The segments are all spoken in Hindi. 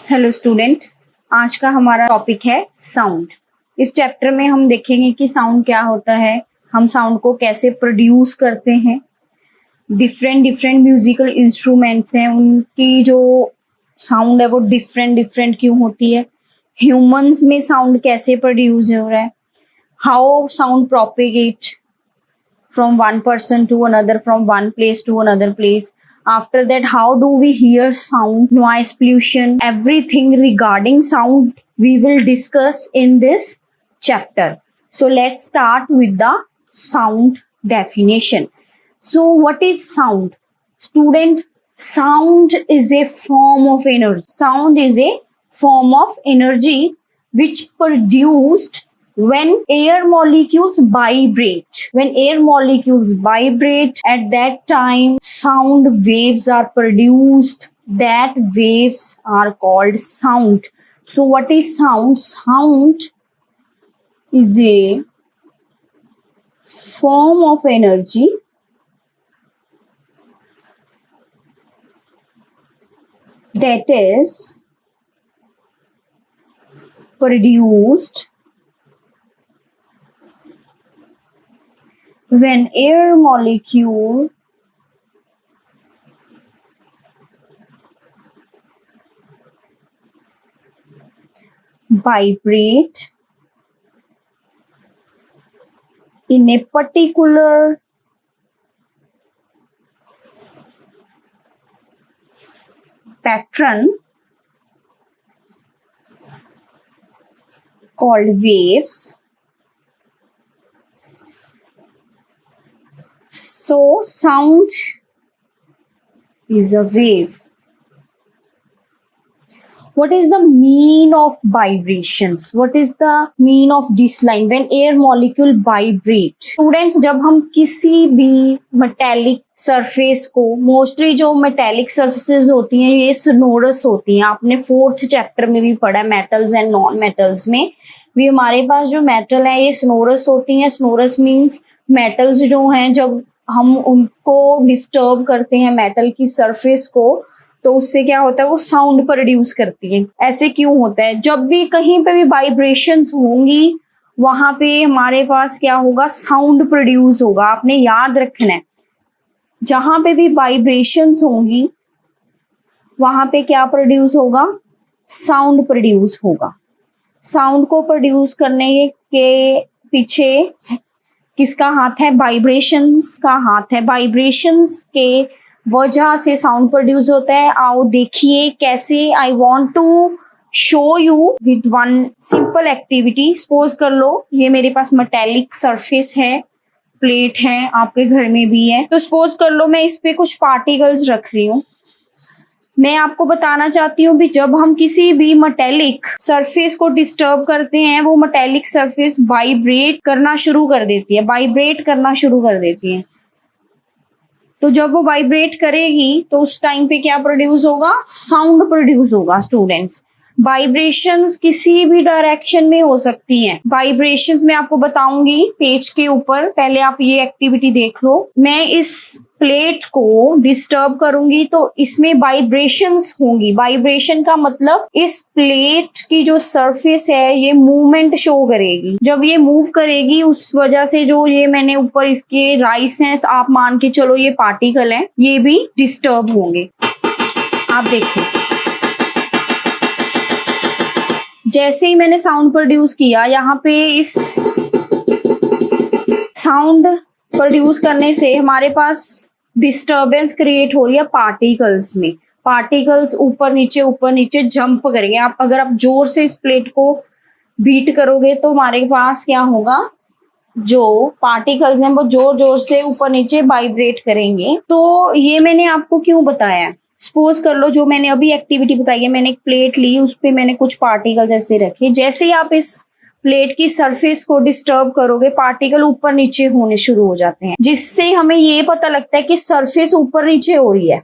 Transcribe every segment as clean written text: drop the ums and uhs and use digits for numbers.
हेलो स्टूडेंट, आज का हमारा टॉपिक है साउंड। इस चैप्टर में हम देखेंगे कि साउंड क्या होता है, हम साउंड को कैसे प्रोड्यूस करते हैं, डिफरेंट म्यूजिकल इंस्ट्रूमेंट्स हैं, उनकी जो साउंड है वो डिफरेंट क्यों होती है, ह्यूमंस में साउंड कैसे प्रोड्यूस हो रहा है, how sound propagate from one person to another, from one place to another place. After that, how do we hear sound, noise pollution, everything regarding sound we will discuss in this chapter. So let's start with the sound definition. So what is sound? Student, sound is a form of energy. Sound is a form of energy which produced when air molecules vibrate. When air molecules vibrate, at that time sound waves are produced. That waves are called sound. So what is sound? Sound is a form of energy that is produced when air molecule vibrate in a particular pattern called waves. So sound is a wave. What is the mean of vibrations? What is the mean of this line? When air molecule vibrate. Students, जब हम किसी भी metallic surface को, मोस्टली जो metallic surfaces होती हैं ये sonorous होती हैं, आपने 4th चैप्टर में भी पढ़ा metals and non metals में भी। हमारे पास जो metal है ये sonorous होती हैं। sonorous means metals जो हैं जब हम उनको डिस्टर्ब करते हैं मेटल की सरफेस को, तो उससे क्या होता है, वो साउंड प्रोड्यूस करती है। ऐसे क्यों होता है? जब भी कहीं पे भी वाइब्रेशंस होंगी वहां पे हमारे पास क्या होगा, साउंड प्रोड्यूस होगा। आपने याद रखना है, जहां पे भी वाइब्रेशंस होंगी वहां पे क्या प्रोड्यूस होगा, साउंड प्रोड्यूस होगा। साउंड को प्रोड्यूस करने के पीछे किसका हाथ है? वाइब्रेशंस का हाथ है। वाइब्रेशंस के वजह से साउंड प्रोड्यूस होता है। आओ देखिए कैसे। I want to show you with one simple activity. Suppose कर लो ये मेरे पास मेटेलिक सरफेस है, प्लेट है, आपके घर में भी है। तो सपोज कर लो मैं इस पे कुछ पार्टिकल्स रख रही हूँ। मैं आपको बताना चाहती हूँ भी जब हम किसी भी मेटेलिक सरफेस को डिस्टर्ब करते हैं वो मेटेलिक सरफेस वाइब्रेट करना शुरू कर देती है, वाइब्रेट करना शुरू कर देती है। तो जब वो वाइब्रेट करेगी तो उस टाइम पे क्या प्रोड्यूस होगा, साउंड प्रोड्यूस होगा। स्टूडेंट्स, वाइब्रेशंस किसी भी डायरेक्शन में हो सकती हैं। वाइब्रेशंस मैं आपको बताऊंगी पेज के ऊपर, पहले आप ये एक्टिविटी देख लो। मैं इस प्लेट को डिस्टर्ब करूंगी तो इसमें वाइब्रेशंस होंगी। वाइब्रेशन का मतलब इस प्लेट की जो सरफेस है ये मूवमेंट शो करेगी। जब ये मूव करेगी उस वजह से जो ये मैंने ऊपर इसके राइस हैं, आप मान के चलो ये पार्टिकल हैं, ये भी डिस्टर्ब होंगे। आप देखिए जैसे ही मैंने साउंड प्रोड्यूस किया, यहाँ पे इस साउंड प्रोड्यूस करने से हमारे पास डिस्टर्बेंस क्रिएट हो रही है पार्टिकल्स में। पार्टिकल्स ऊपर नीचे जंप करेंगे। आप अगर आप जोर से इस प्लेट को बीट करोगे तो हमारे पास क्या होगा, जो पार्टिकल्स हैं वो जोर से ऊपर नीचे वाइब्रेट करेंगे। तो ये मैंने आपको क्यों बताया? सपोज कर लो जो मैंने अभी एक्टिविटी बताई है, मैंने एक प्लेट ली, उस पे मैंने कुछ पार्टिकल्स ऐसे रखे। जैसे ही आप इस प्लेट की सरफेस को डिस्टर्ब करोगे पार्टिकल ऊपर नीचे होने शुरू हो जाते हैं, जिससे हमें ये पता लगता है कि सरफेस ऊपर नीचे हो रही है।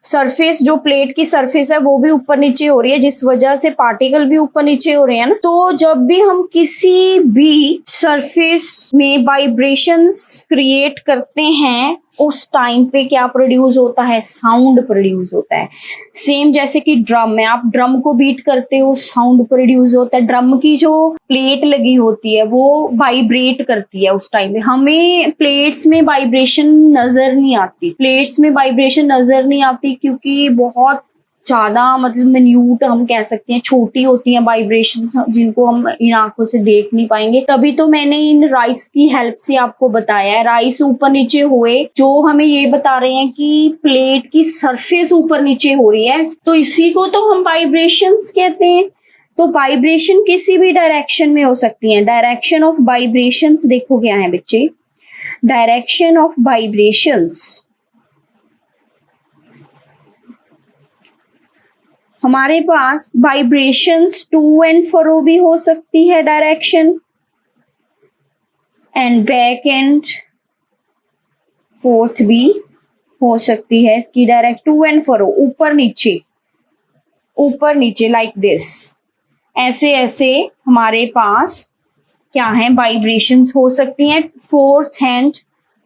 सरफेस जो प्लेट की सरफेस है वो भी ऊपर नीचे हो रही है, जिस वजह से पार्टिकल भी ऊपर नीचे हो रहे हैं ना। तो जब भी हम किसी भी सरफेस में वाइब्रेशंस क्रिएट करते हैं उस टाइम पे क्या प्रोड्यूस होता है, साउंड प्रोड्यूस होता है। सेम जैसे कि ड्रम में आप ड्रम को बीट करते हो, साउंड प्रोड्यूस होता है। ड्रम की जो प्लेट लगी होती है वो वाइब्रेट करती है उस टाइम पे। हमें प्लेट्स में वाइब्रेशन नजर नहीं आती, प्लेट्स में वाइब्रेशन नजर नहीं आती क्योंकि बहुत ज्यादा मतलब मिन्यूट हम कह सकते हैं, छोटी होती हैं वाइब्रेशंस, जिनको हम इन आंखों से देख नहीं पाएंगे। तभी तो मैंने इन राइस की हेल्प से आपको बताया है। राइस ऊपर नीचे हुए जो हमें ये बता रहे हैं कि प्लेट की सरफेस ऊपर नीचे हो रही है, तो इसी को तो हम वाइब्रेशंस कहते हैं। तो वाइब्रेशन किसी भी डायरेक्शन में हो सकती है। डायरेक्शन ऑफ वाइब्रेशंस देखो क्या है बच्चे, डायरेक्शन ऑफ वाइब्रेशंस हमारे पास वाइब्रेशंस टू एंड फ्रो भी हो सकती है direction, and back and fourth भी हो सकती है इसकी डायरेक्ट, टू एंड फ्रो, ऊपर नीचे लाइक दिस। ऐसे ऐसे हमारे पास क्या है, वाइब्रेशंस हो सकती हैं, फोर्थ एंड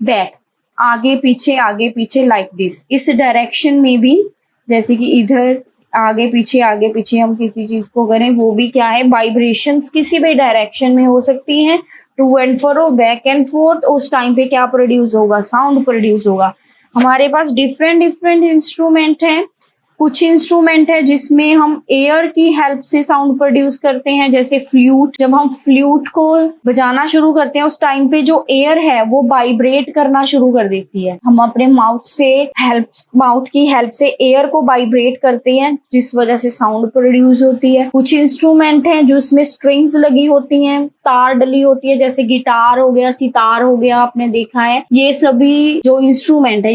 बैक, आगे पीछे लाइक दिस। इस डायरेक्शन में भी जैसे कि इधर आगे पीछे हम किसी चीज को करें, वो भी क्या है, वाइब्रेशंस किसी भी डायरेक्शन में हो सकती हैं, to and fro, back and forth. उस टाइम पे क्या प्रोड्यूस होगा, साउंड प्रोड्यूस होगा। हमारे पास डिफरेंट इंस्ट्रूमेंट हैं। कुछ इंस्ट्रूमेंट है जिसमें हम एयर की हेल्प से साउंड प्रोड्यूस करते हैं, जैसे फ्लूट। जब हम फ्लूट को बजाना शुरू करते हैं उस टाइम पे जो एयर है वो वाइब्रेट करना शुरू कर देती है। हम अपने माउथ की हेल्प से एयर को वाइब्रेट करते हैं, जिस वजह से साउंड प्रोड्यूस होती है। कुछ इंस्ट्रूमेंट हैं जो उसमें स्ट्रिंग्स लगी होती हैं, तार डली होती है, जैसे गिटार हो गया, सितार हो गया, आपने देखा है। ये सभी जो इंस्ट्रूमेंट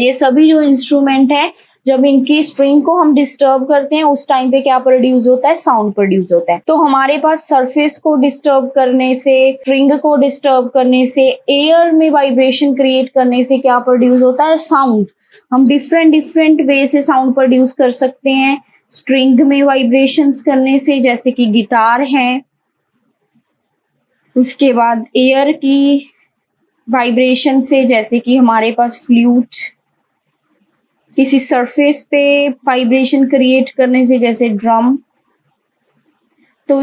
है जब इनकी स्ट्रिंग को हम डिस्टर्ब करते हैं उस टाइम पे क्या प्रोड्यूस होता है, साउंड प्रोड्यूस होता है। तो हमारे पास सरफेस को डिस्टर्ब करने से, स्ट्रिंग को डिस्टर्ब करने से, एयर में वाइब्रेशन क्रिएट करने से क्या प्रोड्यूस होता है, साउंड। हम डिफरेंट वे से साउंड प्रोड्यूस कर सकते हैं। स्ट्रिंग में वाइब्रेशंस करने से, जैसे कि गिटार है। उसके बाद एयर की वाइब्रेशन से, जैसे कि हमारे पास फ्लूट। किसी सरफेस पे वाइब्रेशन क्रिएट करने से, जैसे ड्रम। तो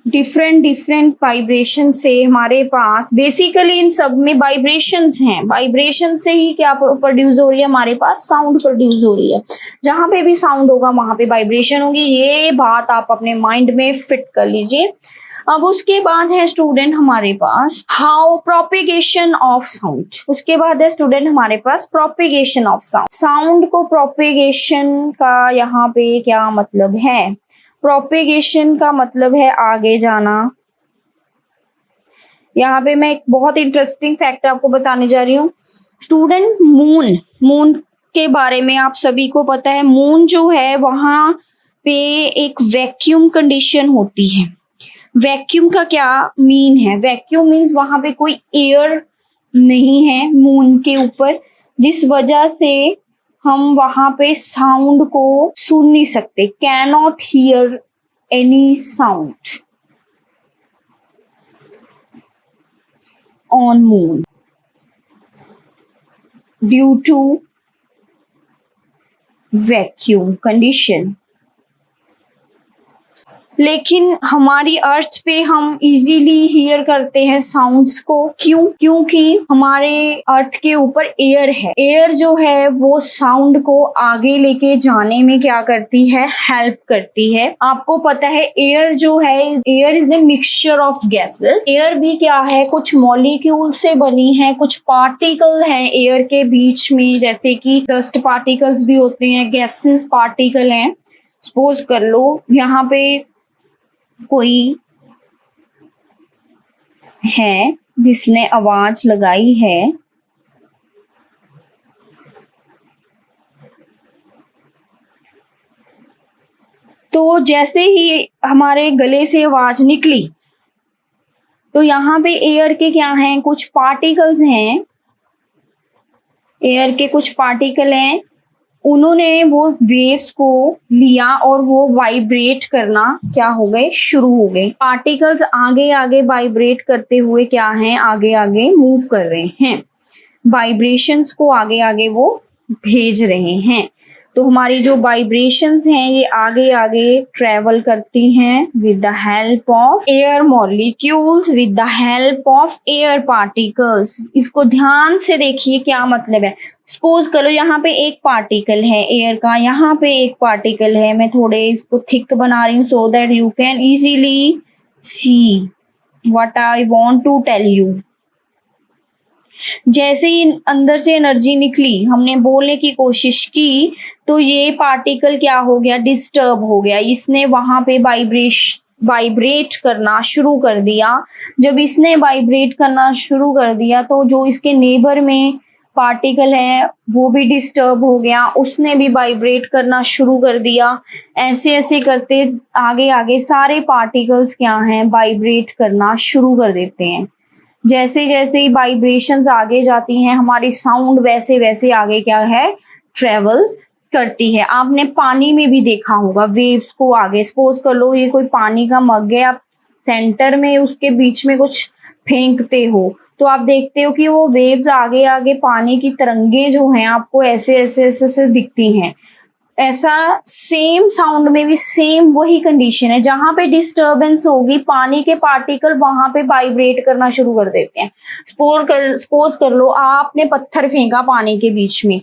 डिफरेंट वाइब्रेशन से हमारे पास बेसिकली इन सब में वाइब्रेशंस हैं। वाइब्रेशन से ही क्या प्रोड्यूस हो रही है, हमारे पास साउंड प्रोड्यूस हो रही है। जहां पे भी साउंड होगा वहां पे वाइब्रेशन होगी। ये बात आप अपने माइंड में फिट कर लीजिए। अब उसके बाद है स्टूडेंट हमारे पास हाउ प्रोपेगेशन ऑफ साउंड। उसके बाद है स्टूडेंट हमारे पास प्रोपेगेशन ऑफ साउंड। साउंड को प्रोपेगेशन का यहाँ पे क्या मतलब है, प्रोपेगेशन का मतलब है आगे जाना। यहाँ पे मैं एक बहुत इंटरेस्टिंग फैक्ट आपको बताने जा रही हूँ स्टूडेंट। मून के बारे में आप सभी को पता है। मून जो है वहां पे एक वैक्यूम कंडीशन होती है। वैक्यूम का क्या मीन है, वैक्यूम मीन्स वहां पे कोई एयर नहीं है मून के ऊपर, जिस वजह से हम वहां पे साउंड को सुन नहीं सकते, can not hear any sound on moon due to vacuum condition. लेकिन हमारी अर्थ पे हम इजीली हियर करते हैं साउंड्स को। क्यों? क्योंकि हमारे अर्थ के ऊपर एयर है। एयर जो है वो साउंड को आगे लेके जाने में क्या करती है, हेल्प करती है। आपको पता है एयर जो है, air is a mixture of gases. Air भी क्या है, कुछ मॉलिक्यूल से बनी है, कुछ पार्टिकल हैं एयर के बीच में, जैसे कि डस्ट पार्टिकल्स भी होते हैं, गैसेस पार्टिकल हैं। सपोज कर लो यहाँ पे कोई है जिसने आवाज लगाई है, तो जैसे ही हमारे गले से आवाज निकली तो यहाँ पे एयर के क्या हैं, कुछ पार्टिकल्स हैं, एयर के कुछ पार्टिकल हैं, उन्होंने वो वेव्स को लिया और वो वाइब्रेट करना क्या हो गए, शुरू हो गए। पार्टिकल्स आगे आगे वाइब्रेट करते हुए क्या हैं, आगे आगे मूव कर रहे हैं। वाइब्रेशंस को आगे आगे वो भेज रहे हैं। तो हमारी जो वाइब्रेशंस हैं ये आगे आगे ट्रेवल करती हैं with the help of air molecules, with the help of air particles. इसको ध्यान से देखिए क्या मतलब है। सपोज करो यहाँ पे एक पार्टिकल है एयर का, यहाँ पे एक पार्टिकल है। मैं थोड़े इसको थिक बना रही हूँ so that you can easily see what I want to tell you. जैसे ही अंदर से एनर्जी निकली, हमने बोलने की कोशिश की, तो ये पार्टिकल क्या हो गया, डिस्टर्ब हो गया। इसने वहां पे वाइब्रेट करना शुरू कर दिया। जब इसने वाइब्रेट करना शुरू कर दिया तो जो इसके नेबर में पार्टिकल है वो भी डिस्टर्ब हो गया, उसने भी वाइब्रेट करना शुरू कर दिया। ऐसे ऐसे करते आगे आगे सारे पार्टिकल्स क्या हैं, वाइब्रेट करना शुरू कर देते हैं। जैसे जैसे वाइब्रेशंस आगे जाती हैं, हमारी साउंड वैसे वैसे आगे क्या है, ट्रेवल करती है। आपने पानी में भी देखा होगा वेव्स को आगे। सपोज कर लो ये कोई पानी का मग है, आप सेंटर में उसके बीच में कुछ फेंकते हो तो आप देखते हो कि वो वेव्स आगे आगे पानी की तरंगे जो हैं आपको ऐसे ऐसे ऐसे ऐसे दिखती हैं। ऐसा सेम साउंड में भी सेम वही कंडीशन है। जहां पे डिस्टरबेंस होगी पानी के पार्टिकल वहां पे वाइब्रेट करना शुरू कर देते हैं। सपोज कर लो आपने पत्थर फेंका पानी के बीच में,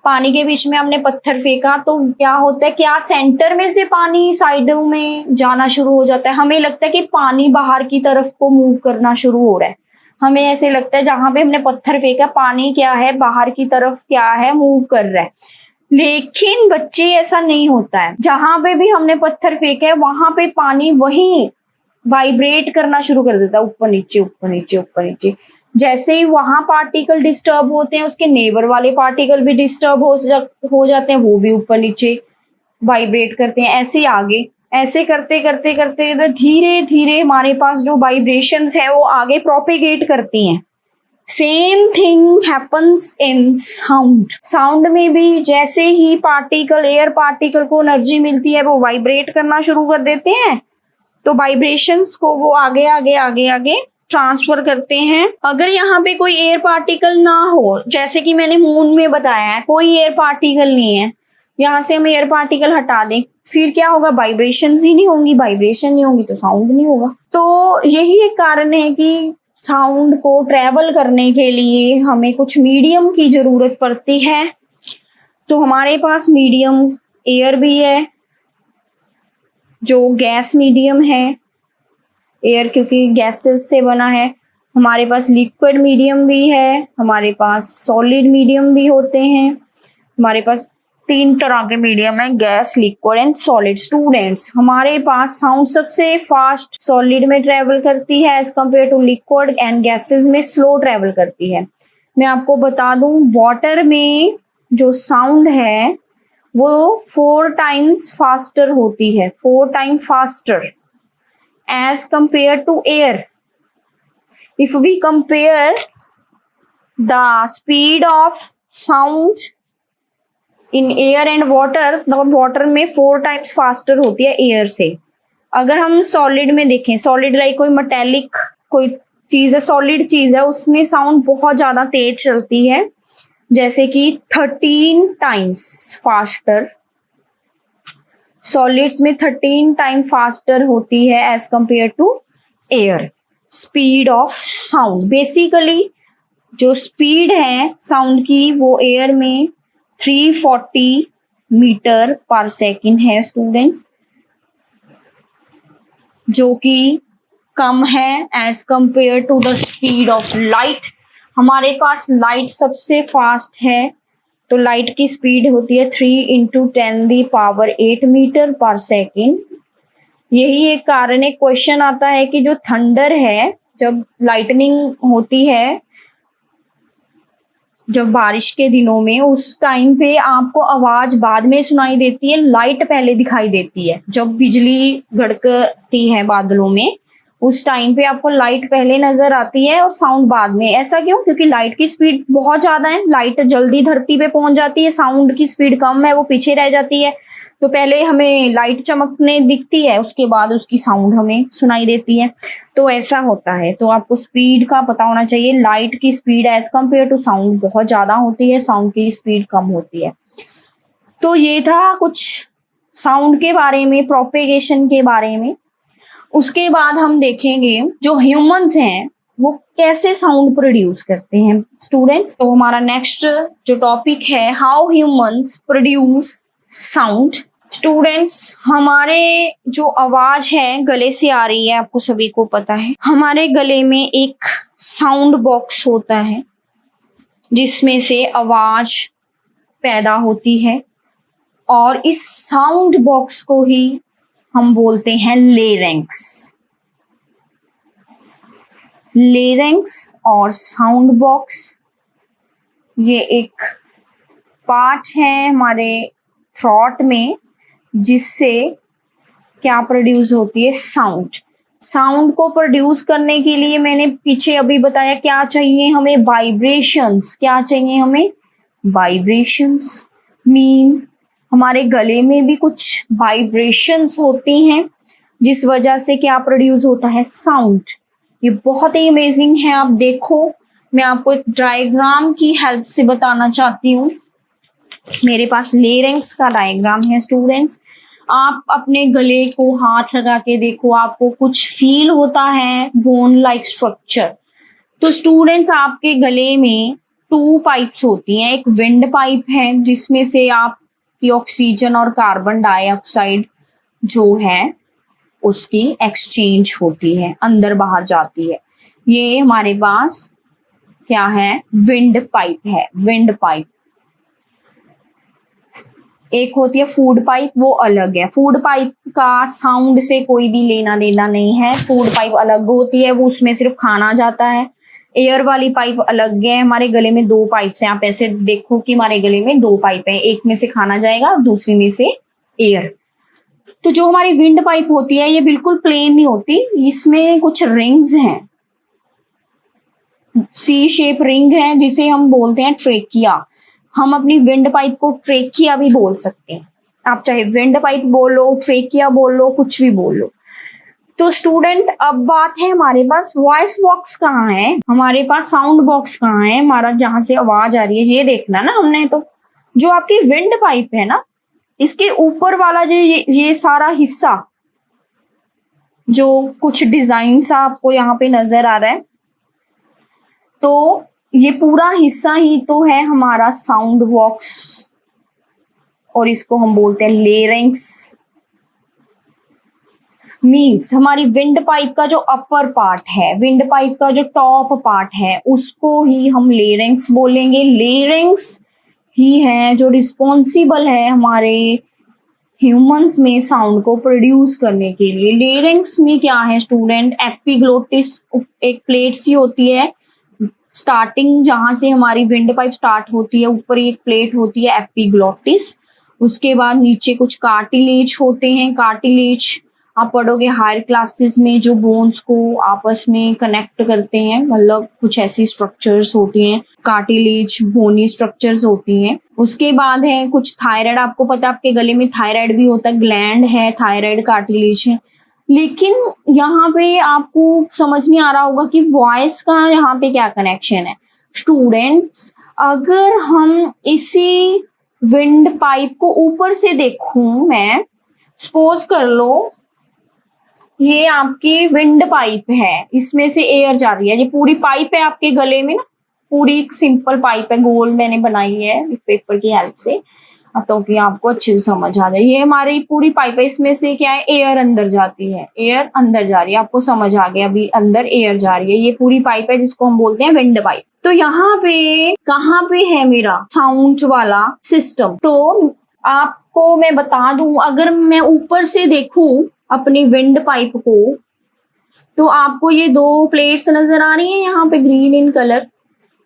पानी के बीच में आपने पत्थर फेंका तो क्या होता है, क्या सेंटर में से पानी साइडों में जाना शुरू हो जाता है। हमें लगता है कि पानी बाहर की तरफ को मूव करना शुरू हो रहा है। हमें ऐसे लगता है जहां पे हमने पत्थर फेंका पानी क्या है, बाहर की तरफ क्या है, मूव कर रहा है। लेकिन बच्चे ऐसा नहीं होता है। जहां पे भी हमने पत्थर फेंका है वहां पे पानी वहीं वाइब्रेट करना शुरू कर देता है, ऊपर नीचे ऊपर नीचे ऊपर नीचे। जैसे ही वहां पार्टिकल डिस्टर्ब होते हैं, उसके नेबर वाले पार्टिकल भी डिस्टर्ब हो जाते हैं, वो भी ऊपर नीचे वाइब्रेट करते हैं। ऐसे ही आगे ऐसे करते करते करते धीरे धीरे हमारे पास जो वाइब्रेशंस है वो आगे प्रोपेगेट करती हैं। Same thing happens in sound. Sound में भी जैसे ही पार्टिकल, एयर पार्टिकल को एनर्जी मिलती है वो वाइब्रेट करना शुरू कर देते हैं, तो वाइब्रेशंस को वो आगे आगे आगे आगे ट्रांसफर करते हैं। अगर यहाँ पे कोई एयर पार्टिकल ना हो, जैसे कि मैंने मून में बताया है कोई एयर पार्टिकल नहीं है, यहाँ से हम एयर पार्टिकल हटा दें, फिर क्या होगा, वाइब्रेशंस ही नहीं होंगी। वाइब्रेशन नहीं होंगी तो साउंड नहीं होगा। तो यही एक कारण है कि साउंड को ट्रेवल करने के लिए हमें कुछ मीडियम की जरूरत पड़ती है। तो हमारे पास मीडियम एयर भी है जो गैस मीडियम है, एयर क्योंकि गैसेस से बना है। हमारे पास लिक्विड मीडियम भी है, हमारे पास सॉलिड मीडियम भी होते हैं। हमारे पास 3 तरह के मीडियम है, gas, liquid and solid. Students, हमारे पास साउंड सबसे फास्ट सॉलिड में ट्रेवल करती है as compare to liquid, and gases में स्लो ट्रेवल करती है। मैं आपको बता दूं वाटर में जो साउंड है वो 4 टाइम्स फास्टर होती है, 4 time faster as compare to air. If we compare the speed of sound in air and water, water में 4 टाइम्स फास्टर होती है एयर से। अगर हम सॉलिड में देखें, सॉलिड लाइक कोई मेटेलिक कोई चीज है, सॉलिड चीज है, उसमें साउंड बहुत ज्यादा तेज चलती है, जैसे कि 13 टाइम्स फास्टर। सॉलिड्स में 13 टाइम फास्टर होती है as compare to air speed of sound. Basically जो स्पीड है साउंड की वो एयर में 340 मीटर पर सेकेंड है स्टूडेंट्स, जो कि कम है as compare to the speed of light. हमारे पास लाइट सबसे फास्ट है, तो लाइट की स्पीड होती है 3 × 10⁸ मीटर पर सेकेंड। यही एक कारण है, क्वेश्चन आता है कि जो थंडर है, जब लाइटनिंग होती है जब बारिश के दिनों में, उस टाइम पे आपको आवाज बाद में सुनाई देती है, लाइट पहले दिखाई देती है। जब बिजली गड़कती है बादलों में उस टाइम पे आपको लाइट पहले नजर आती है और साउंड बाद में। ऐसा क्यों? क्योंकि लाइट की स्पीड बहुत ज्यादा है, लाइट जल्दी धरती पे पहुंच जाती है, साउंड की स्पीड कम है, वो पीछे रह जाती है। तो पहले हमें लाइट चमकने दिखती है, उसके बाद उसकी साउंड हमें सुनाई देती है। तो ऐसा होता है। तो आपको स्पीड का पता होना चाहिए। लाइट की speed as compare to sound बहुत ज्यादा होती है, साउंड की स्पीड कम होती है। तो ये था कुछ साउंड के बारे में, प्रोपेगेशन के बारे में। उसके बाद हम देखेंगे जो ह्यूमंस हैं वो कैसे साउंड प्रोड्यूस करते हैं स्टूडेंट्स। तो हमारा नेक्स्ट जो टॉपिक है, how humans produce sound. Students, हमारे जो आवाज है गले से आ रही है, आपको सभी को पता है। हमारे गले में एक साउंड बॉक्स होता है जिसमें से आवाज पैदा होती है, और इस साउंड बॉक्स को ही हम बोलते हैं लेरेंक्स। लेरेंक्स और साउंड बॉक्स ये एक पार्ट है हमारे थ्रोट में जिससे क्या प्रोड्यूस होती है? साउंड। साउंड को प्रोड्यूस करने के लिए मैंने पीछे अभी बताया क्या चाहिए हमें? वाइब्रेशंस। क्या चाहिए हमें? वाइब्रेशंस। मीन हमारे गले में भी कुछ वाइब्रेशंस होती हैं जिस वजह से क्या प्रोड्यूस होता है? साउंड। ये बहुत ही अमेजिंग है। आप देखो, मैं आपको एक डायग्राम की हेल्प से बताना चाहती हूँ। मेरे पास लेरेंक्स का डायग्राम है स्टूडेंट्स। आप अपने गले को हाथ लगा के देखो, आपको कुछ फील होता है बोन लाइक स्ट्रक्चर। तो स्टूडेंट्स, आपके गले में 2 पाइप्स होती हैं। एक विंड पाइप है जिसमें से आपकी ऑक्सीजन और कार्बन डाइऑक्साइड जो है उसकी एक्सचेंज होती है, अंदर बाहर जाती है। ये हमारे पास क्या है? विंड पाइप है। Wind pipe. एक होती है फूड पाइप, वो अलग है। फूड पाइप का साउंड से कोई भी लेना देना नहीं है। फूड पाइप अलग होती है, वो उसमें सिर्फ खाना जाता है। एयर वाली पाइप अलग है। हमारे गले में 2 पाइप्स हैं। आप ऐसे देखो कि हमारे गले में 2 पाइप हैं, एक में से खाना जाएगा और दूसरी में से एयर। तो जो हमारी विंड पाइप होती है ये बिल्कुल प्लेन नहीं होती, इसमें कुछ रिंग्स हैं, सी शेप रिंग है जिसे हम बोलते हैं ट्रेकिया। हम अपनी विंड पाइप को ट्रेकिया भी बोल सकते हैं। आप चाहे विंड पाइप बोलो, ट्रेकिया बोलो, कुछ भी बोलो। तो स्टूडेंट, अब बात है हमारे पास वॉइस बॉक्स कहाँ है, हमारे पास साउंड बॉक्स कहाँ है, हमारा जहां से आवाज आ रही है ये देखना ना हमने। तो जो आपकी विंड पाइप है ना, इसके ऊपर वाला जो ये सारा हिस्सा, जो कुछ डिजाइन सा आपको यहाँ पे नजर आ रहा है, तो ये पूरा हिस्सा ही तो है हमारा साउंड बॉक्स, और इसको हम बोलते हैं लेरेंक्स। मीन्स हमारी विंड पाइप का जो अपर पार्ट है, विंड पाइप का जो टॉप पार्ट है, उसको ही हम लेरेंक्स बोलेंगे। लेरेंक्स ही है जो रिस्पॉन्सिबल है हमारे ह्यूमंस में साउंड को प्रोड्यूस करने के लिए। लेरेंक्स में क्या है स्टूडेंट? एपिग्लोटिस एक प्लेट सी होती है, स्टार्टिंग जहां से हमारी विंड पाइप स्टार्ट होती है, ऊपर एक प्लेट होती है एपिग्लोटिस। उसके बाद नीचे कुछ कार्टिलेज होते हैं। कार्टिलेज आप पढ़ोगे हायर क्लासेस में, जो बोन्स को आपस में कनेक्ट करते हैं, मतलब कुछ ऐसी स्ट्रक्चर्स होती हैं, कार्टिलेज बोनी स्ट्रक्चर्स होती हैं। उसके बाद है कुछ थायराइड, आपको पता है आपके गले में थायराइड भी होता है, ग्लैंड है, थायराइड कार्टिलेज है। लेकिन यहाँ पे आपको समझ नहीं आ रहा होगा कि वॉइस का यहाँ पे क्या कनेक्शन है। स्टूडेंट्स, अगर हम इसी विंड पाइप को ऊपर से देखूं, मैं सपोज कर लो ये आपकी विंड पाइप है, इसमें से एयर जा रही है, ये पूरी पाइप है आपके गले में ना, पूरी एक सिंपल पाइप है, गोल मैंने बनाई है पेपर की हेल्प से, तो कि आपको अच्छे से समझ आ जाए। ये हमारी पूरी पाइप है, इसमें से क्या है, एयर अंदर जाती है, एयर अंदर जा रही है, आपको समझ आ गया, अभी अंदर एयर जा रही है। ये पूरी पाइप है जिसको हम बोलते हैं विंड पाइप। तो यहाँ पे कहाँ पे है मेरा साउंड वाला सिस्टम? तो आपको मैं बता दूं, अगर मैं ऊपर से देखूं अपनी विंड पाइप को, तो आपको ये 2 प्लेट्स नजर आ रही हैं यहाँ पे ग्रीन इन कलर।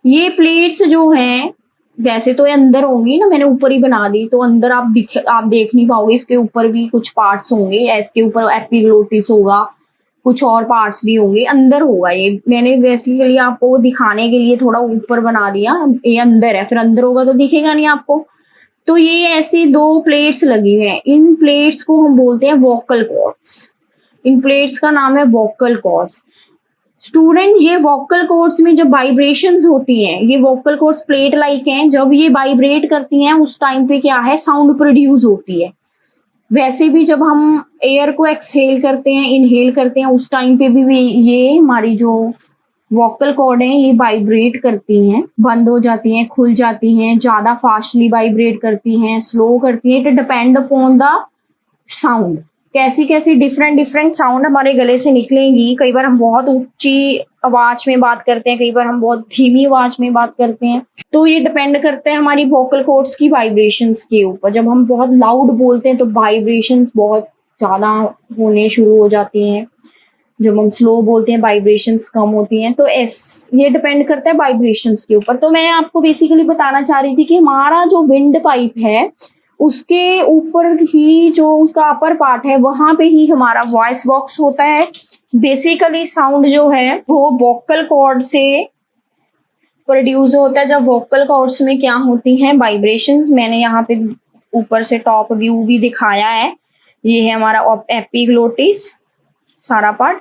ये प्लेट्स जो हैं, वैसे तो ये अंदर होंगी ना, मैंने ऊपर ही बना दी, तो अंदर आप देख नहीं पाओगे, इसके ऊपर भी कुछ पार्ट्स होंगे, इसके ऊपर एपिग्लोटिस होगा, कुछ और पार्ट्स भी होंगे, अंदर होगा ये। मैंने बेसिकली आपको दिखाने के लिए थोड़ा ऊपर बना दिया, ये अंदर है, फिर अंदर होगा तो दिखेगा नहीं आपको। तो ये ऐसी दो प्लेट्स लगी हुई हैं, इन प्लेट्स को हम बोलते हैं वोकल कॉर्ड्स। इन प्लेट्स का नाम है वोकल कॉर्ड्स। स्टूडेंट, ये वोकल कॉर्ड्स में जब वाइब्रेशंस होती हैं, ये वोकल कॉर्ड्स प्लेट लाइक हैं, जब ये वाइब्रेट करती हैं उस टाइम पे क्या है, साउंड प्रोड्यूस होती है। वैसे भी जब हम एयर को एक्सहेल करते हैं, इनहेल करते हैं, उस टाइम पे भी ये हमारी जो वोकल कॉर्ड है ये वाइब्रेट करती हैं, बंद हो जाती हैं, खुल जाती हैं, ज्यादा फास्टली वाइब्रेट करती हैं, स्लो करती हैं। It depend upon the sound. कैसी कैसी डिफरेंट डिफरेंट साउंड हमारे गले से निकलेंगी। कई बार हम बहुत ऊंची आवाज में बात करते हैं, कई बार हम बहुत धीमी आवाज में बात करते हैं। तो ये डिपेंड करता है हमारी वोकल कॉर्ड्स की वाइब्रेशंस के ऊपर। जब हम बहुत लाउड बोलते हैं तो वाइब्रेशंस बहुत ज्यादा होने शुरू हो जाती हैं, जब हम स्लो बोलते हैं वाइब्रेशंस कम होती हैं। तो ये डिपेंड करता है वाइब्रेशंस के ऊपर। तो मैं आपको बेसिकली बताना चाह रही थी कि हमारा जो विंड पाइप है उसके ऊपर ही जो उसका अपर पार्ट है वहां पे ही हमारा वॉइस बॉक्स होता है। बेसिकली साउंड जो है वो वोकल कॉर्ड से प्रोड्यूस होता है। जब वोकल कॉर्ड्स में क्या होती हैं, वाइब्रेशंस। मैंने यहाँ पे ऊपर से टॉप व्यू भी दिखाया है। ये है हमारा एपिग्लोटिस सारा पार्ट।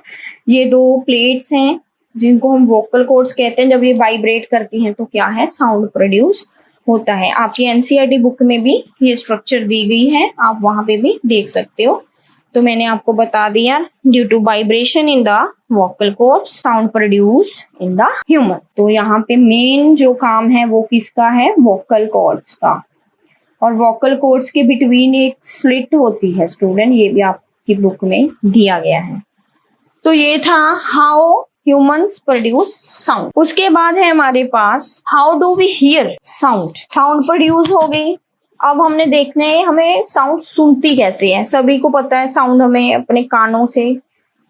ये दो प्लेट्स हैं जिनको हम वोकल कॉर्ड्स कहते हैं। जब ये वाइब्रेट करती हैं तो क्या है, साउंड प्रोड्यूस होता है। आपकी एनसीईआरटी बुक में भी ये स्ट्रक्चर दी गई है, आप वहां पे भी देख सकते हो। तो मैंने आपको बता दिया, due to vibration in the vocal cords sound produce in the human. तो यहाँ पे मेन जो काम है वो किसका है, वोकल कॉर्ड्स का। और वोकल कॉर्ड्स के बिटवीन एक स्लिट होती है स्टूडेंट, ये भी आपकी बुक में दिया गया है। तो ये था हाउ ह्यूमंस प्रोड्यूस साउंड। उसके बाद है हमारे पास how do we hear sound. Sound produce हो गई। अब हमने देखना है हमें साउंड सुनती कैसे है। सभी को पता है साउंड हमें अपने कानों से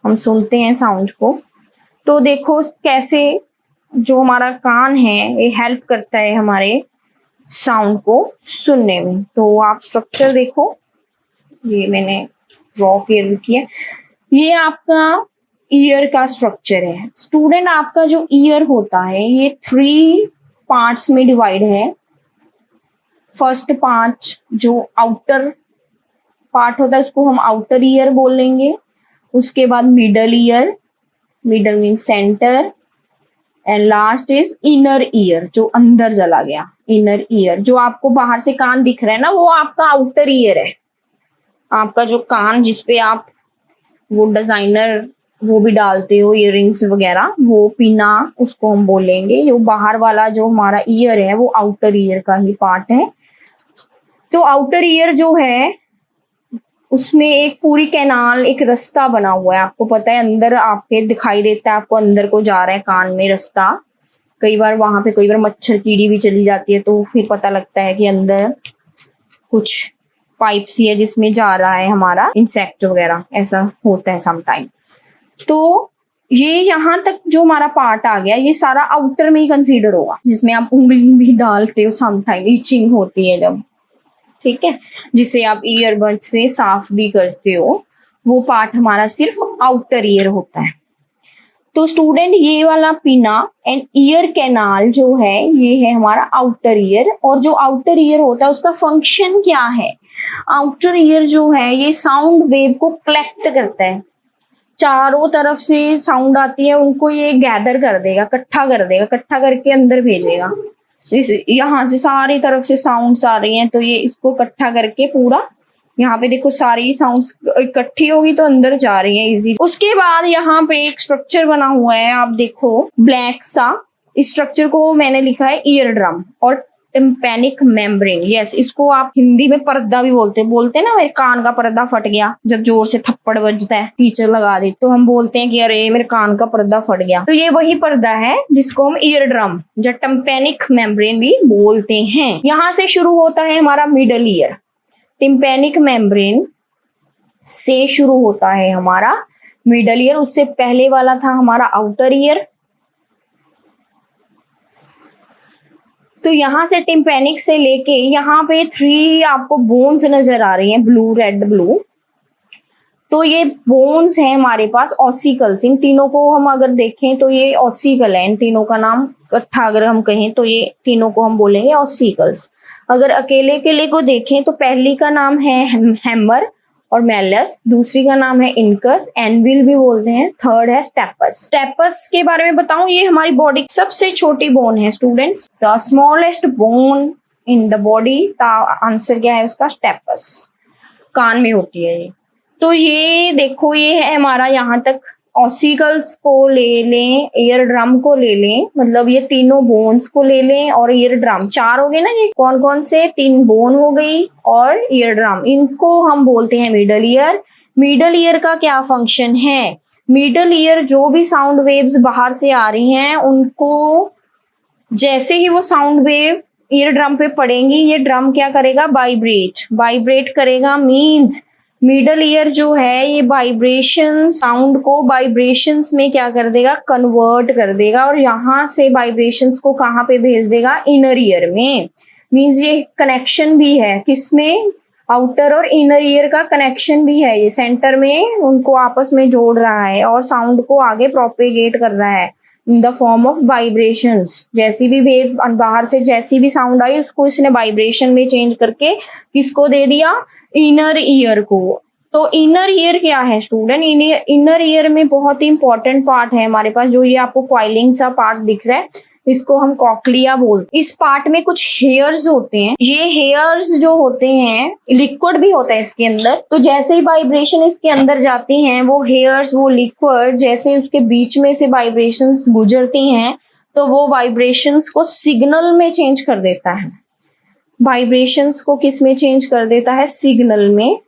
हम सुनते हैं साउंड को। तो देखो कैसे जो हमारा कान है ये हेल्प करता है हमारे साउंड को सुनने में। तो आप स्ट्रक्चर देखो, ये मैंने ड्रॉ किया। ये आपका ईयर का स्ट्रक्चर है स्टूडेंट। आपका जो ईयर होता है ये 3 पार्ट्स में डिवाइड है। फर्स्ट पार्ट जो आउटर पार्ट होता है उसको हम आउटर ईयर बोलेंगे। उसके बाद middle ear, middle mean centre, and last is inner ear जो अंदर चला गया। इनर ईयर जो आपको बाहर से कान दिख रहा है ना, वो आपका आउटर ईयर है। आपका जो कान जिसपे आप वो डिजाइनर वो भी डालते हो इयररिंग्स वगैरह, वो पिना उसको हम बोलेंगे। ये बाहर वाला जो हमारा ईयर है वो आउटर ईयर का ही पार्ट है। तो आउटर ईयर जो है उसमें एक पूरी कैनाल, एक रास्ता बना हुआ है। आपको पता है अंदर आपके दिखाई देता है, आपको अंदर को जा रहा है कान में रास्ता। कई बार वहां पे कई बार मच्छर कीड़ी भी चली जाती है तो फिर पता लगता है कि अंदर कुछ पाइप सी है जिसमें जा रहा है हमारा इंसेक्ट वगैरह, ऐसा होता है समटाइम। तो ये यहाँ तक जो हमारा पार्ट आ गया ये सारा आउटर में ही कंसीडर होगा, जिसमें आप उंगली भी डालते हो समटाइम, इचिंग होती है जब, ठीक है, जिसे आप ईयरबड से साफ भी करते हो। वो पार्ट हमारा सिर्फ आउटर ईयर होता है। तो स्टूडेंट ये वाला पिना एंड ईयर कैनाल जो है ये है हमारा आउटर ईयर। और जो आउटर ईयर होता है उसका फंक्शन क्या है, आउटर ईयर जो है ये साउंड वेव को कलेक्ट करता है। चारों तरफ से साउंड आती है उनको ये गैदर कर देगा, इकट्ठा कर देगा, इकट्ठा करके अंदर भेजेगा। यहाँ से सारी तरफ से साउंड्स आ रही हैं तो ये इसको इकट्ठा करके पूरा, यहाँ पे देखो सारी साउंड्स इकट्ठी होगी तो अंदर जा रही है इजी। उसके बाद यहाँ पे एक स्ट्रक्चर बना हुआ है, आप देखो ब्लैक सा। इस स्ट्रक्चर को मैंने लिखा है ईयर ड्रम और टिम्पैनिक मेम्ब्रेन। यस, इसको आप हिंदी में पर्दा भी बोलते हैं ना, मेरे कान का पर्दा फट गया जब जोर से थप्पड़ बजता है, टीचर लगा दे तो हम बोलते हैं कि अरे मेरे कान का पर्दा फट गया। तो ये वही पर्दा है जिसको हम ईयर ड्रम या टिम्पैनिक मेम्ब्रेन भी बोलते हैं। यहाँ से शुरू होता है हमारा मिडल ईयर। टिम्पैनिक मेम्ब्रेन से शुरू होता है हमारा मिडल ईयर। उससे पहले वाला था हमारा आउटर ईयर। तो यहाँ से टिम्पैनिक से लेके यहाँ पे 3 आपको बोन्स नजर आ रही हैं, ब्लू, रेड, ब्लू। तो ये बोन्स है हमारे पास ऑसिकल्स। इन तीनों को हम अगर देखें तो ये ऑसिकल है। इन तीनों का नाम इकट्ठा अगर हम कहें तो ये तीनों को हम बोलेंगे ऑसिकल्स। अगर अकेले अकेले को देखें तो पहली का नाम है हैमर और मैलस, दूसरी का नाम है इनकस, एनविल भी बोलते हैं, थर्ड है स्टेपस। स्टेपस के बारे में बताऊं, ये हमारी बॉडी की सबसे छोटी बोन है students, the smallest bone in the body. Answer क्या है उसका? स्टेपस। कान में होती है ये। तो ये देखो, ये है हमारा यहाँ तक। ऑसिकल्स को ले लें, ईयर ड्रम को ले लें, मतलब ये तीनों बोन्स को ले लें और ईयर ड्रम, चार हो गए ना। ये कौन कौन से? तीन बोन हो गई और ईयर ड्रम। इनको हम बोलते हैं मिडल ईयर। मिडल ईयर का क्या फंक्शन है? मिडल ईयर जो भी साउंड वेव्स बाहर से आ रही हैं उनको, जैसे ही वो साउंड वेव ईयर ड्रम पे पड़ेंगी, ये ड्रम क्या करेगा? वाइब्रेट करेगा। मीन्स मिडल ईयर जो है ये वाइब्रेशन, साउंड को वाइब्रेशंस में क्या कर देगा? कन्वर्ट कर देगा और यहाँ से वाइब्रेशंस को कहाँ पे भेज देगा? इनर ईयर में। मीन्स ये कनेक्शन भी है, किसमें? आउटर और इनर ईयर का कनेक्शन भी है। ये सेंटर में उनको आपस में जोड़ रहा है और साउंड को आगे प्रोपेगेट कर रहा है in the form of vibrations. जैसी भी वेव बाहर से जैसी भी साउंड आई उसको इसने वाइब्रेशन में चेंज करके किसको दे दिया? इनर ईयर को। तो इनर ईयर क्या है स्टूडेंट? इनर ईयर में बहुत ही इंपॉर्टेंट पार्ट है हमारे पास, जो ये आपको कॉइलिंग सा पार्ट दिख रहा है, इसको हम कॉक्लिया बोलते हैं। इस पार्ट में कुछ हेयर्स होते हैं। ये हेयर्स जो होते हैं, लिक्विड भी होता है इसके अंदर। तो जैसे ही वाइब्रेशन इसके अंदर जाती हैं, वो हेयर्स, वो लिक्विड जैसे उसके बीच में से वाइब्रेशंस गुजरती हैं, तो वो वाइब्रेशंस को सिग्नल में चेंज कर देता है। वाइब्रेशंस को किस में चेंज कर देता है? सिग्नल में।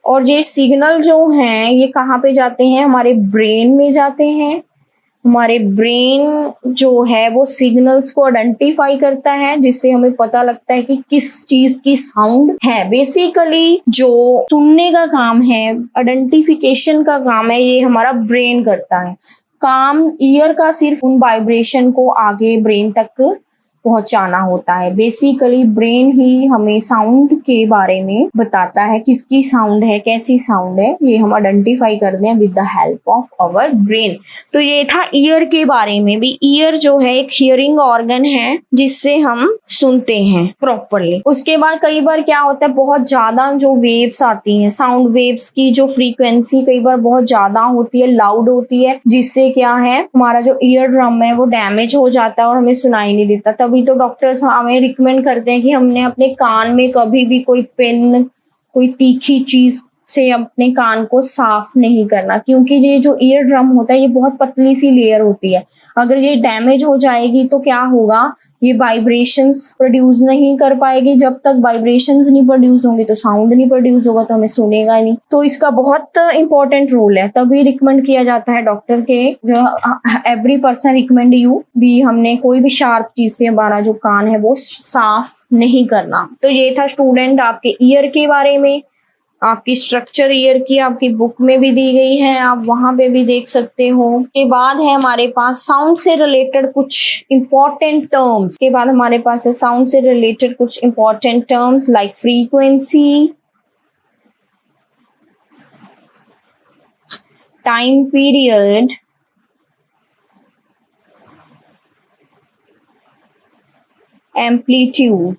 और ये सिग्नल जो हैं ये कहाँ पे जाते हैं? हमारे ब्रेन में जाते हैं। हमारे ब्रेन जो है वो सिग्नल्स को आइडेंटिफाई करता है, जिससे हमें पता लगता है कि किस चीज की साउंड है। बेसिकली जो सुनने का काम है, आइडेंटिफिकेशन का काम है, ये हमारा ब्रेन करता है। काम ईयर का सिर्फ उन वाइब्रेशन को आगे ब्रेन तक पहुंचाना होता है। बेसिकली ब्रेन ही हमें साउंड के बारे में बताता है, किसकी साउंड है, कैसी साउंड है, ये हम आइडेंटिफाई करते हैं with the help of our brain. तो ये था ईयर के बारे में भी। ईयर जो है एक हियरिंग ऑर्गन है जिससे हम सुनते हैं प्रॉपरली। उसके बाद कई बार क्या होता है, बहुत ज्यादा जो वेव्स आती हैं, साउंड वेव्स की जो फ्रीक्वेंसी कई बार बहुत ज्यादा होती है, लाउड होती है, जिससे क्या है हमारा जो ईयर ड्रम है वो डैमेज हो जाता है और हमें सुनाई नहीं देता। तभी तो डॉक्टर्स हमें रिकमेंड करते हैं कि हमने अपने कान में कभी भी कोई पेन, कोई तीखी चीज से अपने कान को साफ नहीं करना, क्योंकि ये जो ईयर ड्रम होता है ये बहुत पतली सी लेयर होती है। अगर ये डैमेज हो जाएगी तो क्या होगा? ये वाइब्रेशंस प्रोड्यूस नहीं कर पाएगी। जब तक वाइब्रेशंस नहीं प्रोड्यूस होंगे तो साउंड नहीं प्रोड्यूस होगा, तो हमें सुनेगा नहीं। तो इसका बहुत इंपॉर्टेंट रोल है। तभी रिकमेंड किया जाता है डॉक्टर के, एवरी पर्सन रिकमेंड यू भी, हमने कोई भी शार्प चीज से हमारा जो कान है वो साफ नहीं करना। तो ये था स्टूडेंट आपके ईयर के बारे में। आपकी स्ट्रक्चर ईयर की आपकी बुक में भी दी गई है, आप वहां पे भी देख सकते हो। के बाद है हमारे पास साउंड से रिलेटेड कुछ इंपॉर्टेंट टर्म्स। के बाद हमारे पास है साउंड से रिलेटेड कुछ important terms like frequency, time period, amplitude.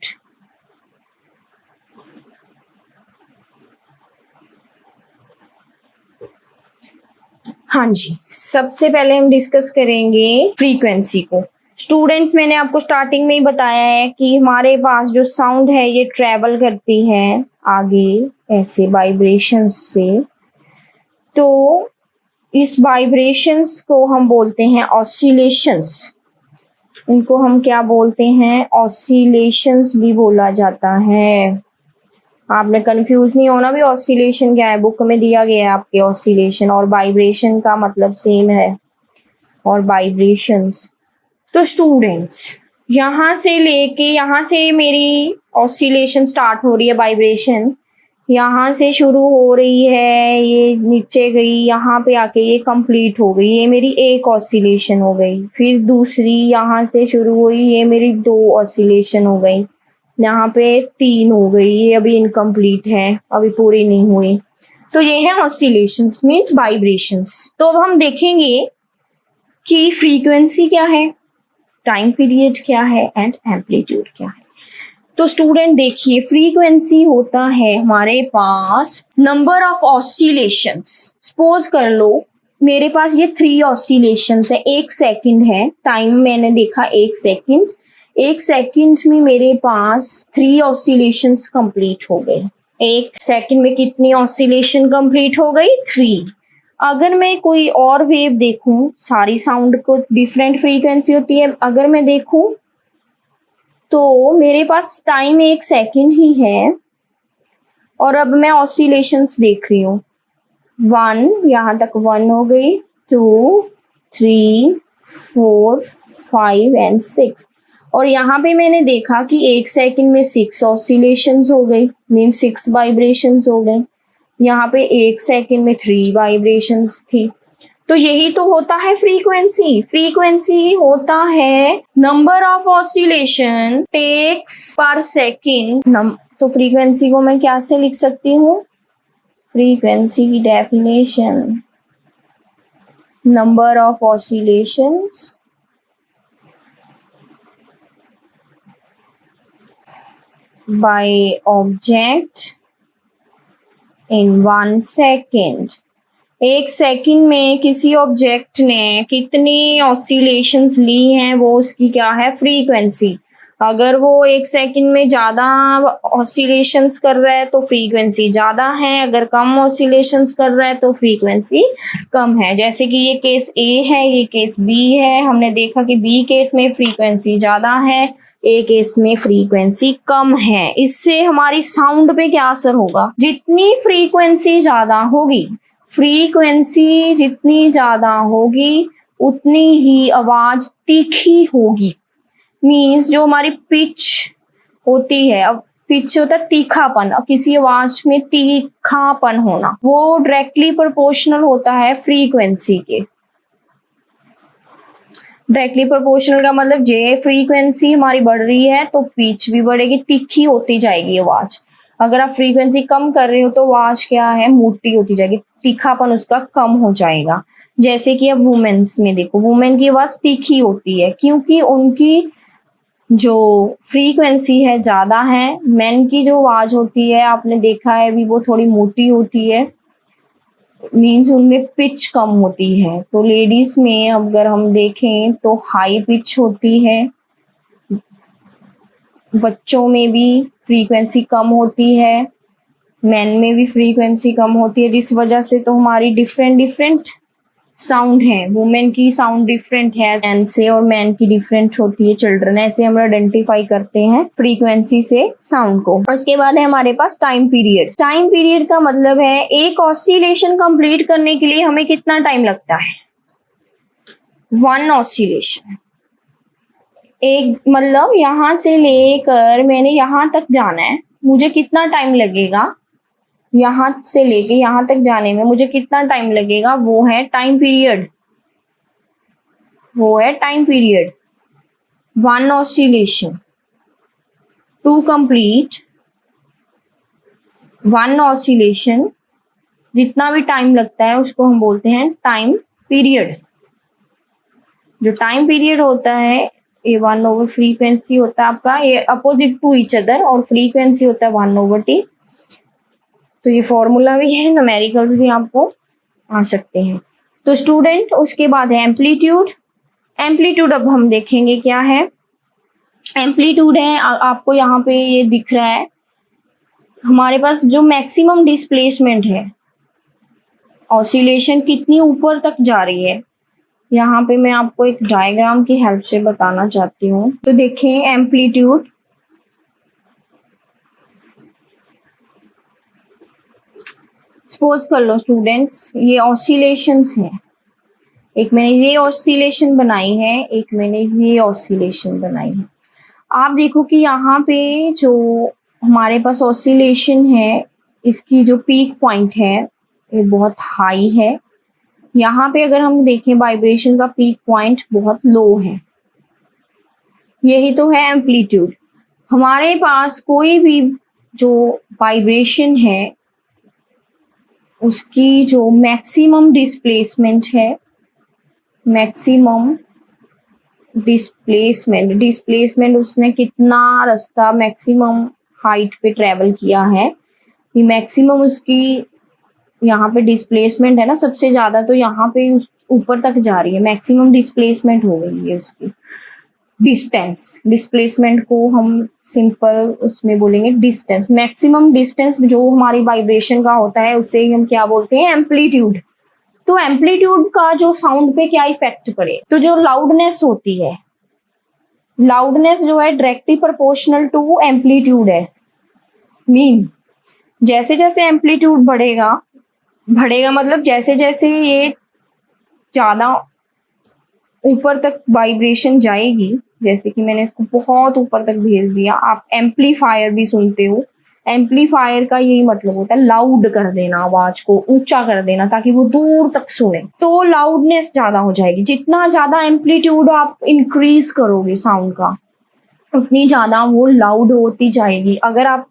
हाँ जी, सबसे पहले हम डिस्कस करेंगे फ्रीक्वेंसी को। स्टूडेंट्स, मैंने आपको स्टार्टिंग में ही बताया है कि हमारे पास जो साउंड है ये ट्रेवल करती है आगे ऐसे वाइब्रेशंस से। तो इस वाइब्रेशंस को हम बोलते हैं ऑसिलेशंस। इनको हम क्या बोलते हैं? ऑसिलेशंस भी बोला जाता है। आपने कंफ्यूज नहीं होना भी, ऑसिलेशन क्या है, बुक में दिया गया है आपके। ऑसिलेशन और वाइब्रेशन का मतलब सेम है, और वाइब्रेशंस। तो स्टूडेंट्स, यहाँ से लेके यहाँ से मेरी ऑसिलेशन स्टार्ट हो रही है, वाइब्रेशन यहाँ से शुरू हो रही है, ये नीचे गई, यहाँ पे आके ये कंप्लीट हो गई, ये मेरी एक ऑसिलेशन हो गई। फिर दूसरी यहाँ से शुरू हुई, ये मेरी दो ऑसिलेशन हो गई। यहाँ पे 3 हो गई, ये अभी इनकम्प्लीट है, अभी पूरी नहीं हुई। तो ये है ऑसिलेशंस मीन्स वाइब्रेशंस। तो अब हम देखेंगे कि फ्रीक्वेंसी क्या है, टाइम पीरियड क्या है एंड एम्पलीट्यूड क्या है। तो स्टूडेंट देखिए, फ्रीक्वेंसी होता है हमारे पास नंबर ऑफ ऑसिलेशंस। सपोज कर लो मेरे पास ये 3 ऑसिलेशंस है, 1 सेकंड है, टाइम मैंने देखा 1 सेकंड, 1 सेकंड में मेरे पास 3 ऑसिलेशंस कंप्लीट हो गए। 1 सेकंड में कितनी ऑसिलेशन कंप्लीट हो गई? 3। अगर मैं कोई और वेव देखूं, सारी साउंड को डिफरेंट फ्रीक्वेंसी होती है, अगर मैं देखूं तो मेरे पास टाइम 1 सेकंड ही है और अब मैं ऑसिलेशंस देख रही हूँ। 1, यहाँ तक 1 हो गई, 2, 3, 4, 5 एंड 6। और यहाँ पे मैंने देखा कि 1 सेकंड में 6 ऑसिलेशंस हो गई, मीन 6 वाइब्रेशंस हो गई। यहाँ पे 1 सेकंड में 3 वाइब्रेशंस थी। तो यही तो होता है फ्रीक्वेंसी। फ्रीक्वेंसी होता है नंबर ऑफ ऑसिलेशन टेक्स पर सेकंड। तो फ्रीक्वेंसी को मैं क्या से लिख सकती हूँ? फ्रीक्वेंसी की definition, number of oscillations by object in 1 second. 1 second में किसी ऑब्जेक्ट ने कितनी ऑसिलेशंस ली हैं, वो उसकी क्या है? फ्रीक्वेंसी। अगर वो 1 सेकंड में ज्यादा ऑसिलेशंस कर रहा है तो फ्रीक्वेंसी ज्यादा है, अगर कम ऑसिलेशंस कर रहा है तो फ्रीक्वेंसी कम है। जैसे कि ये केस ए है, ये केस बी है। हमने देखा कि बी केस में फ्रीक्वेंसी ज्यादा है, ए केस में फ्रीक्वेंसी कम है। इससे हमारी साउंड पे क्या असर होगा? जितनी फ्रीक्वेंसी ज्यादा होगी, फ्रीक्वेंसी जितनी ज्यादा होगी उतनी ही आवाज तीखी होगी। मीन्स जो हमारी पिच होती है, अब पिच होता है तीखापन, अब किसी आवाज में तीखापन होना, वो डायरेक्टली प्रोपोर्शनल होता है फ्रीक्वेंसी के। डायरेक्टली प्रोपोर्शनल का मतलब जे फ्रीक्वेंसी हमारी बढ़ रही है तो पिच भी बढ़ेगी, तीखी होती जाएगी आवाज। अगर आप फ्रीक्वेंसी कम कर रहे हो तो आवाज क्या है? मोटी होती जाएगी, तीखापन उसका कम हो जाएगा। जैसे कि अब वुमेन्स में देखो, वुमेन की आवाज तीखी होती है क्योंकि उनकी जो फ्रीक्वेंसी है ज्यादा है। मेन की जो आवाज होती है आपने देखा है भी, वो थोड़ी मोटी होती है, मीन्स उनमें पिच कम होती है। तो लेडीज में अगर हम देखें तो हाई पिच होती है, बच्चों में भी फ्रीक्वेंसी कम होती है, मेन में भी फ्रीक्वेंसी कम होती है, जिस वजह से तो हमारी डिफरेंट साउंड है। वुमेन की साउंड डिफरेंट है मैन से और मैन की डिफरेंट होती है चिल्ड्रन। ऐसे हम आइडेंटिफाई करते हैं फ्रीक्वेंसी से साउंड को। उसके बाद है हमारे पास टाइम पीरियड। टाइम पीरियड का मतलब है एक ऑसिलेशन कंप्लीट करने के लिए हमें कितना टाइम लगता है? 1 ऑसिलेशन। एक मतलब यहां से लेकर मैंने यहां तक जाना है, मुझे कितना टाइम लगेगा? यहां से लेके यहां तक जाने में मुझे कितना टाइम लगेगा? वो है टाइम पीरियड, वो है time period. 1 oscillation to complete 1 oscillation, जितना भी टाइम लगता है उसको हम बोलते हैं टाइम पीरियड। जो टाइम पीरियड होता है ये 1/, फ्रीक्वेंसी होता है आपका, ये अपोजिट टू ईच अदर, और फ्रीक्वेंसी होता है 1/t। तो ये फॉर्मूला भी है, न्यूमेरिकल्स भी आपको आ सकते हैं। तो स्टूडेंट उसके बाद है एम्पलीट्यूड। एम्पलीट्यूड अब हम देखेंगे क्या है। एम्पलीट्यूड है आपको यहाँ पे ये दिख रहा है हमारे पास जो मैक्सिमम डिस्प्लेसमेंट है, ऑसिलेशन कितनी ऊपर तक जा रही है। यहाँ पे मैं आपको एक डायग्राम की हेल्प से बताना चाहती हूँ। तो देखें एम्पलीट्यूड, सपोज कर लो स्टूडेंट्स ये ऑसिलेशंस हैं, एक मैंने ये ऑसिलेशन बनाई है, एक मैंने ये ऑसिलेशन बनाई है। आप देखो कि यहाँ पे जो हमारे पास ऑसिलेशन है, इसकी जो पीक पॉइंट है ये बहुत हाई है। यहाँ पे अगर हम देखें वाइब्रेशन का पीक पॉइंट बहुत लो है। यही तो है एम्पलीट्यूड। हमारे पास कोई भी जो वाइब्रेशन है उसकी जो मैक्सिमम डिस्प्लेसमेंट है, मैक्सिमम डिस्प्लेसमेंट उसने कितना रास्ता मैक्सिमम हाइट पे ट्रेवल किया है, ये मैक्सिमम उसकी यहाँ पे डिस्प्लेसमेंट है ना सबसे ज्यादा, तो यहाँ पे ऊपर तक जा रही है, मैक्सिमम डिस्प्लेसमेंट हो गई है उसकी। डिस्प्लेसमेंट को हम सिंपल उसमें बोलेंगे डिस्टेंस। मैक्सिमम डिस्टेंस जो हमारी वाइब्रेशन का होता है उसे हम क्या बोलते हैं, एम्पलीट्यूड। तो एम्पलीट्यूड का जो साउंड पे क्या इफेक्ट पड़े, तो जो लाउडनेस होती है, लाउडनेस जो है डायरेक्टली प्रोपोर्शनल टू एम्पलीट्यूड है। मीन जैसे जैसे एम्पलीट्यूड बढ़ेगा मतलब जैसे जैसे ये ज्यादा ऊपर तक वाइब्रेशन जाएगी, जैसे कि मैंने इसको बहुत ऊपर तक भेज दिया। आप एम्पलीफायर भी सुनते हो, एम्पलीफायर का यही मतलब होता है लाउड कर देना, आवाज को ऊंचा कर देना ताकि वो दूर तक सुने, तो लाउडनेस ज्यादा हो जाएगी। जितना ज्यादा एम्पलीट्यूड आप इंक्रीज करोगे साउंड का, उतनी ज्यादा वो लाउड होती जाएगी। अगर आप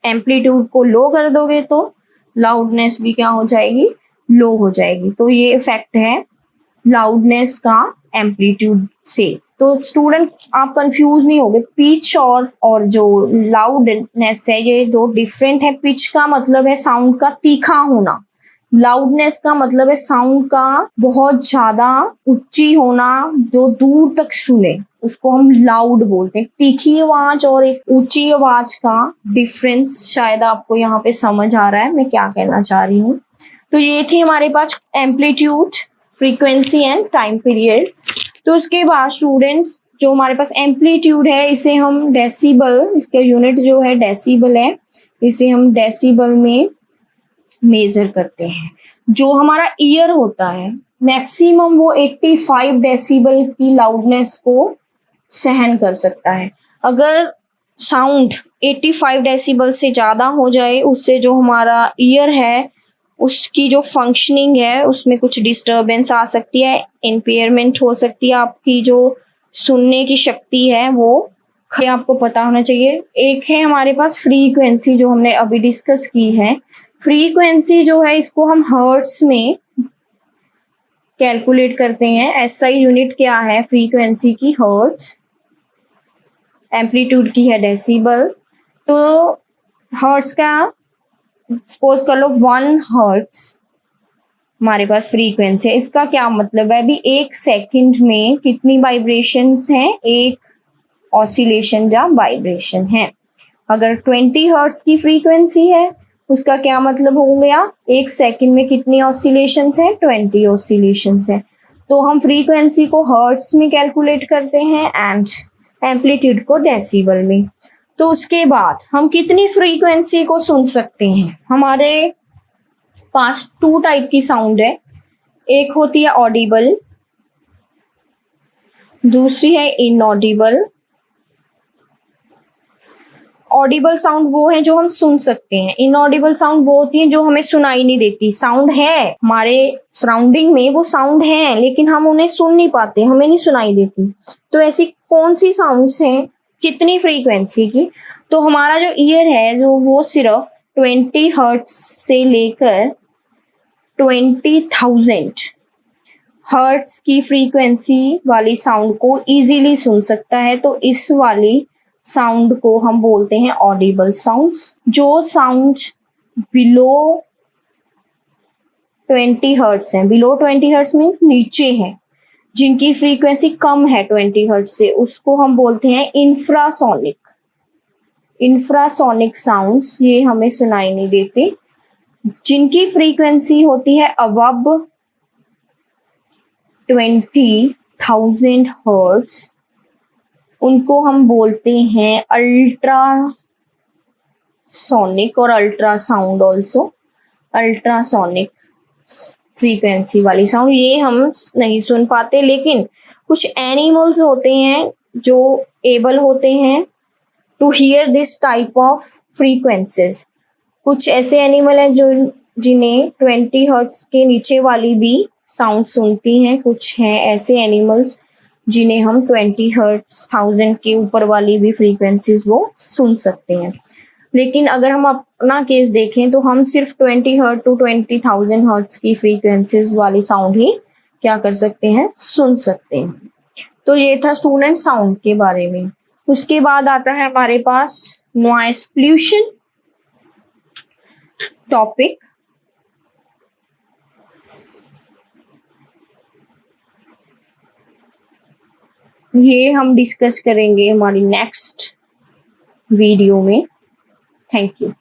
एम्पलीट्यूड को लो कर दोगे तो लाउडनेस भी क्या हो जाएगी, लो हो जाएगी। तो ये इफेक्ट है लाउडनेस का एम्पलीट्यूड से। तो स्टूडेंट आप कंफ्यूज नहीं होगे, पिच और जो लाउडनेस है ये दो डिफरेंट है। पिच का मतलब है साउंड का तीखा होना, लाउडनेस का मतलब है साउंड का बहुत ज्यादा ऊंची होना जो दूर तक सुने, उसको हम लाउड बोलते हैं। तीखी आवाज और एक ऊंची आवाज का डिफरेंस शायद आपको यहाँ पे समझ आ रहा है मैं क्या कहना चाह रही हूँ। तो ये थी हमारे पास amplitude, frequency and time period. तो उसके बाद स्टूडेंट्स जो हमारे पास एम्पलीट्यूड है इसे हम डेसिबल, इसके यूनिट जो है डेसिबल है, इसे हम डेसिबल में मेजर करते हैं। जो हमारा ईयर होता है मैक्सिमम वो 85 डेसिबल की लाउडनेस को सहन कर सकता है। अगर साउंड 85 डेसिबल से ज्यादा हो जाए, उससे जो हमारा ईयर है उसकी जो फंक्शनिंग है उसमें कुछ डिस्टरबेंस आ सकती है, इम्पेयरमेंट हो सकती है, आपकी जो सुनने की शक्ति है वो आपको पता होना चाहिए। एक है हमारे पास फ्रीक्वेंसी जो हमने अभी डिस्कस की है। फ्रीक्वेंसी जो है इसको हम हर्ट्स में कैलकुलेट करते हैं। एसआई यूनिट क्या है फ्रीक्वेंसी की, हर्ट्स। एम्पलीट्यूड की है डेसिबल। तो हर्ट्स का सपोज कर लो 1 हर्ट्स हमारे पास फ्रीक्वेंसी है। इसका क्या मतलब है, अभी 1 सेकंड में कितनी वाइब्रेशंस हैं, एक ऑसिलेशन या वाइब्रेशन है। अगर 20 हर्ट्स की फ्रीक्वेंसी है उसका क्या मतलब हो गया, 1 सेकंड में कितनी ऑसिलेशंस है, 20 ऑसिलेशंस है। तो हम फ्रीक्वेंसी को हर्ट्स में कैलकुलेट करते हैं एंड एम्पलीट्यूड को डेसिबल में। तो उसके बाद हम कितनी फ्रीक्वेंसी को सुन सकते हैं, हमारे पास 2 टाइप की साउंड है। एक होती है ऑडिबल, दूसरी है इनऑडिबल। ऑडिबल साउंड वो है जो हम सुन सकते हैं, इनऑडिबल साउंड वो होती है जो हमें सुनाई नहीं देती। साउंड है हमारे सराउंडिंग में, वो साउंड है लेकिन हम उन्हें सुन नहीं पाते, हमें नहीं सुनाई देती। तो ऐसी कौन सी साउंड्स हैं, कितनी फ्रीक्वेंसी की, तो हमारा जो ईयर है जो वो सिर्फ 20 हर्ट्ज से लेकर 20,000 हर्ट्ज की फ्रीक्वेंसी वाली साउंड को इजीली सुन सकता है। तो इस वाली साउंड को हम बोलते हैं ऑडिबल साउंड्स। जो साउंड बिलो 20 हर्ट्ज है, बिलो 20 हर्ट्ज मीन्स नीचे है, जिनकी फ्रीक्वेंसी कम है 20 हर्ट्ज से, उसको हम बोलते हैं इंफ्रासोनिक। इंफ्रासोनिक साउंड्स ये हमें सुनाई नहीं देते। जिनकी फ्रीक्वेंसी होती है अबव 20,000 हर्ट्ज उनको हम बोलते हैं अल्ट्रासोनिक और अल्ट्रासाउंड ऑल्सो। अल्ट्रासोनिक फ्रीक्वेंसी वाली साउंड ये हम नहीं सुन पाते, लेकिन कुछ एनिमल्स होते हैं जो एबल होते हैं to hear this type of frequencies. कुछ ऐसे एनिमल हैं जो जिन्हें 20 हर्ट्ज के नीचे वाली भी साउंड सुनती हैं। कुछ हैं ऐसे एनिमल्स जिन्हें हम 20 हर्ट्ज 1000 के ऊपर वाली भी फ्रीक्वेंसीज वो सुन सकते हैं। लेकिन अगर हम अपना केस देखें तो हम सिर्फ 20 हर्ट टू 20,000 हर्ट्स की फ्रीक्वेंसीज वाली साउंड ही क्या कर सकते हैं, सुन सकते हैं। तो ये था स्टूडेंट साउंड के बारे में। उसके बाद आता है हमारे पास नॉइस पोल्यूशन टॉपिक। ये हम डिस्कस करेंगे हमारी नेक्स्ट वीडियो में। Thank you.